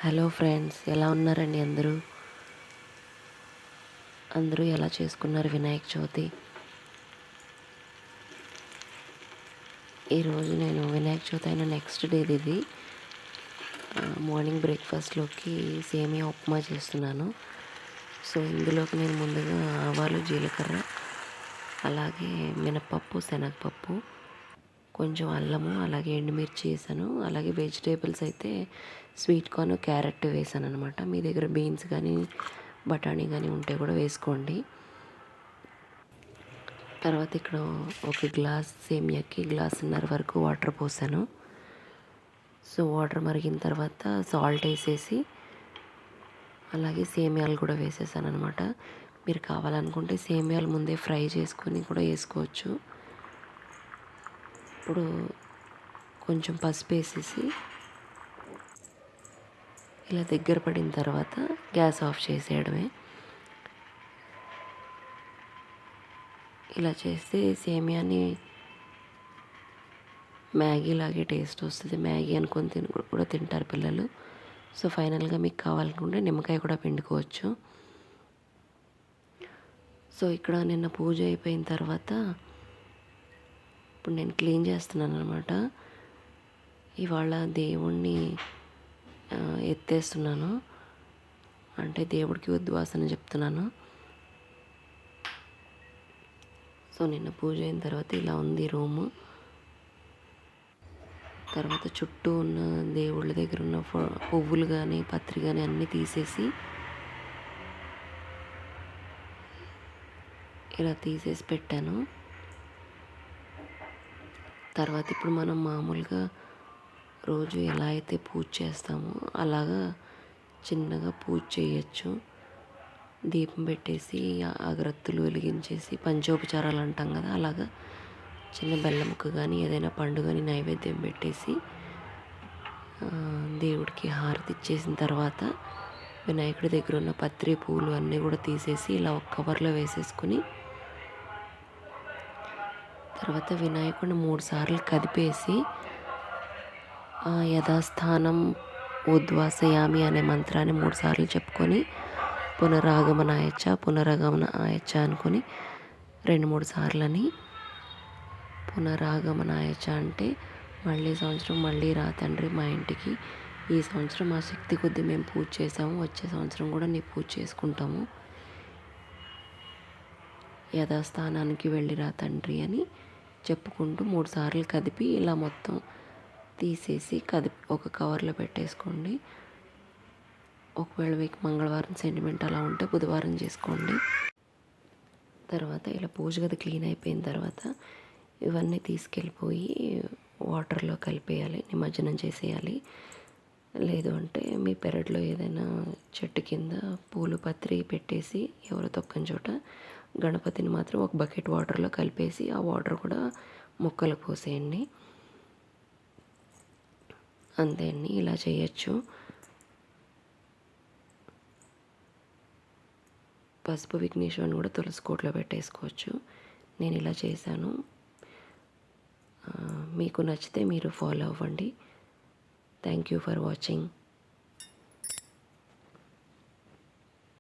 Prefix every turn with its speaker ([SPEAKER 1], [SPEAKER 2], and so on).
[SPEAKER 1] Hello friends, ఎలా ఉన్నారండి అందరూ ఎలా చేసుకున్నారు వినాయక చవితి? ఈరోజు నేను వినాయక చవితి అయిన నెక్స్ట్ డేది ఇది మార్నింగ్ బ్రేక్ఫాస్ట్లోకి సేమియా ఉప్మా చేస్తున్నాను. సో ఇందులోకి నేను ముందుగా ఆవాలు, జీలకర్ర, అలాగే మినపప్పు, శనగపప్పు, కొంచెం అల్లము, అలాగే ఎండుమిర్చి వేసాను. అలాగే వెజిటేబుల్స్ అయితే స్వీట్ కార్న్, క్యారెట్ వేసాను అనమాట. మీ దగ్గర బీన్స్ కానీ బఠానీ కానీ ఉంటే కూడా వేసుకోండి. తర్వాత ఇక్కడ ఒక గ్లాస్ సేమియాకి గ్లాసున్నర వరకు వాటర్ పోసాను. సో వాటర్ మరిగిన తర్వాత సాల్ట్ వేసేసి అలాగే సేమియాలు కూడా వేసేసాను అనమాట. మీరు కావాలనుకుంటే సేమియాలు ముందే ఫ్రై చేసుకొని కూడా వేసుకోవచ్చు. ఇప్పుడు కొంచెం పసుపు వేసేసి ఇలా దగ్గర పడిన తర్వాత గ్యాస్ ఆఫ్ చేసేయడమే. ఇలా చేస్తే సేమియాని మ్యాగీ లాగే టేస్ట్ వస్తుంది. మ్యాగీ అనుకొని కూడా తింటారు పిల్లలు. సో ఫైనల్గా మీకు కావాలనుకుంటే నిమ్మకాయ కూడా పిండుకోవచ్చు. సో ఇక్కడ నిన్న పూజ అయిపోయిన తర్వాత ఇప్పుడు నేను క్లీన్ చేస్తున్నాను అనమాట. ఇవాళ దేవుణ్ణి ఎత్తేస్తున్నాను, అంటే దేవుడికి ఉద్వాసన చెప్తున్నాను. సో నిన్న పూజ అయిన తర్వాత ఇలా ఉంది రూము. తర్వాత చుట్టూ ఉన్న దేవుళ్ళ దగ్గర ఉన్న పువ్వులు కానీ పత్రి కానీ అన్నీ తీసేసి ఇలా తీసేసి పెట్టాను. తర్వాత ఇప్పుడు మనం మామూలుగా రోజు ఎలా అయితే పూజ చేస్తామో అలాగా చిన్నగా పూజ చేయొచ్చు. దీపం పెట్టేసి అగరత్తులు వెలిగించేసి పంచోపచారాలు అంటాం కదా, అలాగా చిన్న బెల్లం ముక్క కానీ ఏదైనా పండు కానీ నైవేద్యం పెట్టేసి దేవుడికి హారతి ఇచ్చేసిన తర్వాత వినాయకుడి దగ్గర ఉన్న పత్రి పూలు అన్నీ కూడా తీసేసి ఇలా ఒక కవర్లో వేసేసుకుని తర్వాత వినాయకుడిని 3 సార్లు కదిపేసి యథాస్థానం ఉద్వాసయామి అనే మంత్రాన్ని 3 సార్లు చెప్పుకొని పునరాగమనాయచ్చ అనుకొని 2-3 సార్లని. పునరాగమనాయచ్చ అంటే మళ్ళీ సంవత్సరం మళ్ళీ రా తండ్రి మా ఇంటికి, ఈ సంవత్సరం మా శక్తి కొద్దీ మేము పూజ చేసాము, వచ్చే సంవత్సరం కూడా నీ పూజ చేసుకుంటాము, యథాస్థానానికి వెళ్ళి రా తండ్రి అని చెప్పుకుంటూ 3 సార్లు కదిపి ఇలా మొత్తం తీసేసి ఒక కవర్లో పెట్టేసుకోండి. ఒకవేళ మీకు మంగళవారం సెంటిమెంట్ అలా ఉంటే బుధవారం చేసుకోండి. తర్వాత ఇలా పూజ గది క్లీన్ అయిపోయిన తర్వాత ఇవన్నీ తీసుకెళ్ళిపోయి వాటర్లో కలిపేయాలి, నిమజ్జనం చేసేయాలి. లేదు అంటే మీ పెరట్లో ఏదైనా చెట్టు కింద పూలు పత్రి పెట్టేసి ఎవరు తొక్కని చోట గణపతిని మాత్రం ఒక బకెట్ వాటర్లో కలిపేసి ఆ వాటర్ కూడా మొక్కలకు పోసేయండి. అంతే అండి, ఇలా చేయొచ్చు. పసుపు విఘ్నేశ్వరుని కూడా తులసి కోటలో పెట్టేసుకోవచ్చు. నేను ఇలా చేశాను. మీకు నచ్చితే మీరు ఫాలో అవ్వండి. Thank you for watching.